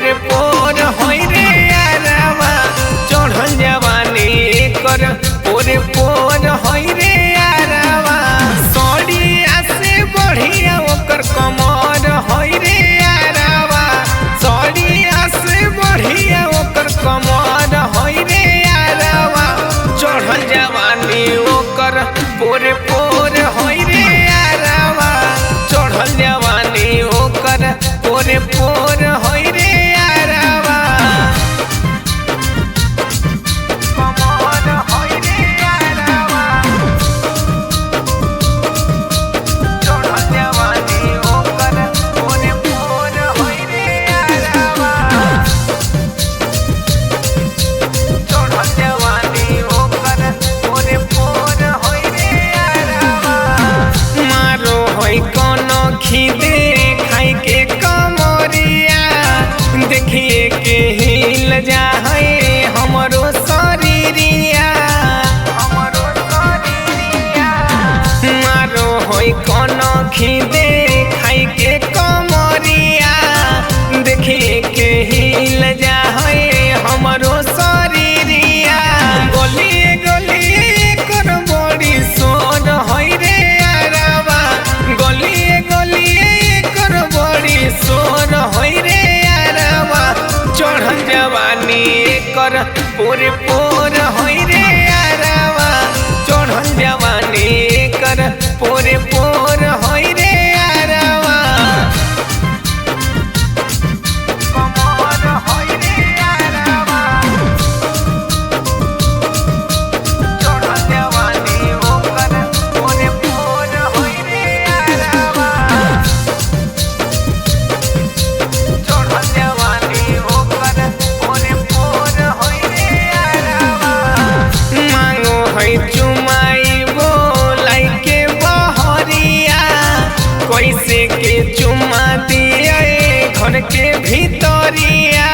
पोरे पोर होई रे यारवा चढ़ल जवानी कर पोरे पोर होई रे यारवा सड़िया से बढ़िया ओकर कमर होई रे यारवा सड़िया से बढ़िया ओकर कमर होई रे यारवा चढ़ल जवानी ओकर पोरे पोर होई रे यारवा चढ़ल जवानी ओकर पोरे पोर होई रे यारवा कमर होई रे यारवा चढ़ल जवानी ओकर पोरे पोर होई रे यारवा चढ़ल जवानी ओकर पोरे पोर होई रे यारवा मारो होई कोनो खिदे खाई के कमरिया देखिए के हिल जा है हमरो शरीरिया मारो होई कोनो खिदे खाई के कमरिया देखिए के हिल जा है हमरो शरीरिया गलिए गलिए कर बड़ी सोर होई रे यारवा गलिए गलिए कर बड़ी सोर होई रे यारवा चढ़ल जवानी कर पोरे पोर होई रे यारवा चढ़ल जवानी कर पोरे पोर होई रे यारवा कमर होई रे यारवा चढ़ल जवानी ओकर पोरे पोर होई रे यारवा चढ़ल जवानी ओकर पोरे पोर होई रे यारवा मांगो है चुमाई बोलाई के बहरिया कैसे के चुमा दिए घर के भीतरिया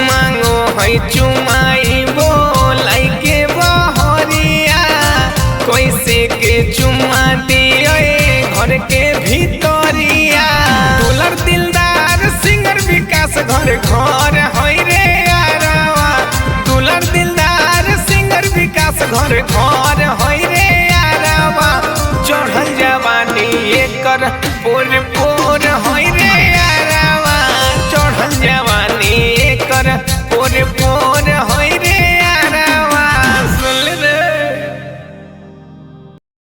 मांगो है चुमाई बोलाई के बहरिया कैसे के चुमा दिए घर के भीतरिया डॉलर दिलदार सिंगर विकास घर घर होई रे यारवा डॉलर दिलदार सिंगर विकास घर घर होई रे यारवा चढ़ल जवानी एकर पोर पोर